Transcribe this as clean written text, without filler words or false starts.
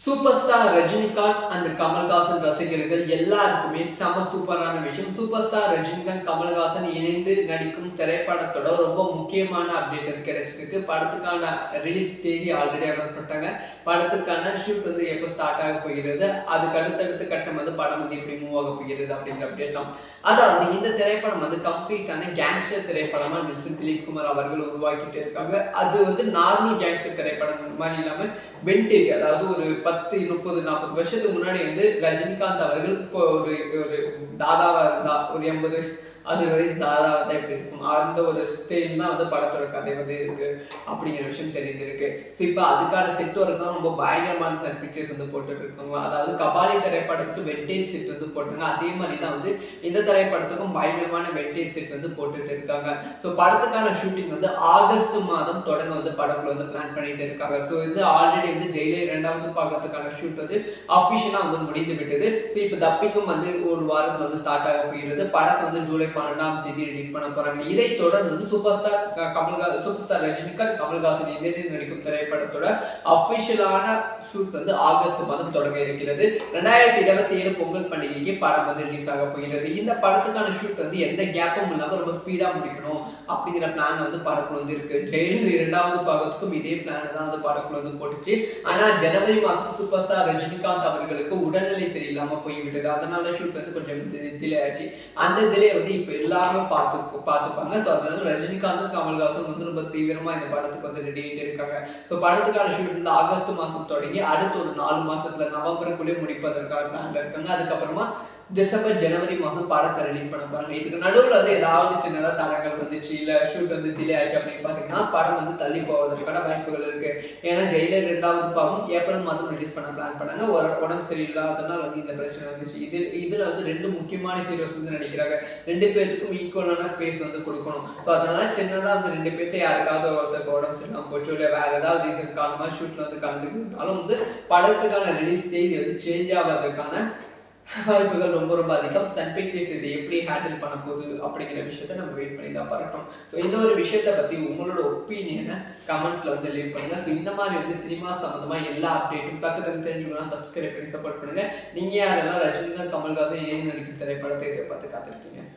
Super star Rajinikanth and Kamal Haasan ரசிகர்கள் எல்லாருக்குமே செம சூப்பரான விஷயம். சூப்பர் ஸ்டார் ரஜினிகாந்த் கமல்ஹாசன் இணைந்து நடிக்கும் திரைப்படத்தோட ரொம்ப முக்கியமான அப்டேட் வந்து கிடைச்சிருக்கு. படத்துக்கான ரிலீஸ் தேதி ஆல்ரெடி அனௌன்ஸ் பண்ணிட்டாங்க. படத்துக்கான ஷூட் வந்து எப்போ ஸ்டார்ட் ஆக போகிறது, அதுக்கு அடுத்தடுத்த கட்டம் வந்து படம் வந்து எப்படி மூவ் ஆக போகிறது அப்படிங்கிற அப்டேட் தான். அதாவது இந்த திரைப்படம் வந்து கம்ப்ளீட்டான கேங்ஸ்டர் திரைப்படமா மிஸ்டர் திலீப் குமார் அவர்கள் உருவாக்கிட்டு இருக்காங்க. அது வந்து நார்மல் கேங்ஸ்டர் திரைப்படம் மாதிரி இல்லாமல் விண்டேஜ், அதாவது ஒரு 10, 30, 40 வருஷத்துக்கு முன்னாடி வந்து ரஜினிகாந்த் அவர்கள் இப்போ ஒரு ஒரு தாதாவா இருந்தா, ஒரு 80 வயசு 60 வயசு தாதா வந்து எப்படி இருக்கும், அந்த ஒரு ஸ்டைல் தான் வந்து படத்தோட கதை வந்து இருக்கு அப்படிங்கிற விஷயம் தெரிஞ்சிருக்கு. ஸோ இப்போ அதுக்கான செட் ஒர்க் தான் ரொம்ப பயங்கரமான செட் பிக்சர்ஸ் வந்து போட்டுட்டு இருக்காங்க. அதாவது கபாலி திரைப்படத்துக்கு வெண்டேஜ் செட் வந்து போட்டாங்க. அதே மாதிரி தான் வந்து இந்த திரைப்படத்துக்கும் பயங்கரமான வெண்டேஜ் செட் வந்து போட்டுட்டு இருக்காங்க. ஸோ படத்துக்கான ஷூட்டிங் வந்து ஆகஸ்ட் மாதம் தொடங்க வந்து படக்குள்ள வந்து பிளான் பண்ணிட்டு இருக்காங்க. ஸோ வந்து ஆல்ரெடி வந்து ஜெயிலர் 2வது பாகத்துக்கான ஷூட் வந்து அஃபிஷியலா வந்து முடிந்து விட்டது. ஸோ இப்போ தப்பிக்கும் வந்து ஒரு வாரத்தில் வந்து ஸ்டார்ட் ஆக போகிறது. படம் வந்து ஜூலை 12ஆம் தேதி ரிலீஸ் பண்ண போறாங்க. இதை தொடர்ந்து வந்து சூப்பர் ஸ்டார் ரஜினிகாந்த் கமல்ஹாசன் இணைந்து நடிக்கும் திரைப்படத்தோட அபிஷியலான ஷூட் வந்து ஆகஸ்ட் மாதம் தொடங்க இருக்கிறது. 2027 பொங்கல் பண்டிகைக்கு படம் வந்து ரிலீஸ் ஆக போகிறது. இந்த படத்துக்கான ஷூட் வந்து எந்த கேப்பும் இல்லாம ரொம்ப ஸ்பீடா முடிக்கணும் அப்படிங்கிற பிளான் வந்து படக்குள்ள வந்து இருக்கு. ஜெயிலர் 2வது பாகத்துக்கும் இதே பிளான் தான் வந்து படக்குள்ள வந்து போட்டுச்சு. ஆனா ஜனவரி மாசம் சூப்பர் ஸ்டார் ரஜினிகாந்த் அவர்களுக்கு உடல்நிலை சரியில்லாம போய்விட்டது. அதனால ஷூட் வந்து கொஞ்சம் டிலே ஆச்சு. அந்த டிலே வந்து இப்ப எல்லாரும் பார்த்துப்பாங்க. ஸோ அதனால ரஜினிகாந்தும் கமல்ஹாசன் வந்து ரொம்ப தீவிரமா இந்த படத்துக்கு வந்து ரெடி ஆகிட்டு இருக்காங்க. ஸோ படத்துக்கான ஷூட் வந்து ஆகஸ்ட் மாதம் தொடங்கி அடுத்த ஒரு 4 மாசத்துல நவம்பருக்குள்ளே முடிப்பதற்காக பிளான்ல இருக்காங்க. அதுக்கப்புறமா டிசம்பர் ஜனவரி மாதம் படத்தை ரிலீஸ் பண்ண போறாங்க. இதுக்கு நடுவில் வந்து ஏதாவது சின்னதாக தடங்கள் வந்துச்சு, இல்லை ஷூட் வந்து டிலே ஆச்சு அப்படின்னு பார்த்தீங்கன்னா படம் வந்து தள்ளி போவதற்கான வாய்ப்புகள் இருக்கு. ஏன்னா ஜெயிலர் 2வது பாகம் ஏப்ரல் மாதம் ரிலீஸ் பண்ண பிளான் பண்ணாங்க. உடம்பு சரியில்லாதனால வந்து இந்த பிரச்சனை வந்துச்சு. இதுல வந்து 2 முக்கியமான ஹீரோஸ் வந்து நடிக்கிறாங்க. 2 பேருக்கும் ஈக்குவலான ஸ்பேஸ் வந்து கொடுக்கணும். ஸோ அதனால சின்னதாக வந்து 2 பேர்த்த யாருக்காவது ஒருத்தருக்கு உடம்பு சரியில்லாம போச்சோ, இல்லை வேற ஏதாவது ரீசன் காரணமாக ஷூட்ல வந்து கலந்துக்கிட்டாலும் வந்து படத்துக்கான ரிலீஸ் தேதி வந்து சேஞ்ச் ஆவதற்கான வாய்ப்புகள் ரொம்ப ரொம்ப அதிகம். சன் பிக்சர்ஸ் இதை எப்படி ஹேண்டில் பண்ண போகுது அப்படிங்கிற விஷயத்த நம்ம வெயிட் பண்ணி தான் பார்க்கணும். ஸோ இந்த ஒரு விஷயத்தை பற்றி உங்களோட ஒப்பீனியனை கமெண்ட்ல வந்து லீவ் பண்ணுங்க. ஸோ இந்த மாதிரி வந்து சினிமா சம்பந்தமா எல்லா அப்டேட்டும் பக்கத்துக்கு தெரிஞ்சுக்கலாம். சப்ஸ்கிரைப் பண்ணி சப்போர்ட் பண்ணுங்க. நீங்க யாரெல்லாம் ரஜினிகாந்த் கமல்ஹாசன் இணைந்து நடிக்கும் திரைப்படத்தை எதிர்பார்த்து காத்திருக்கீங்க?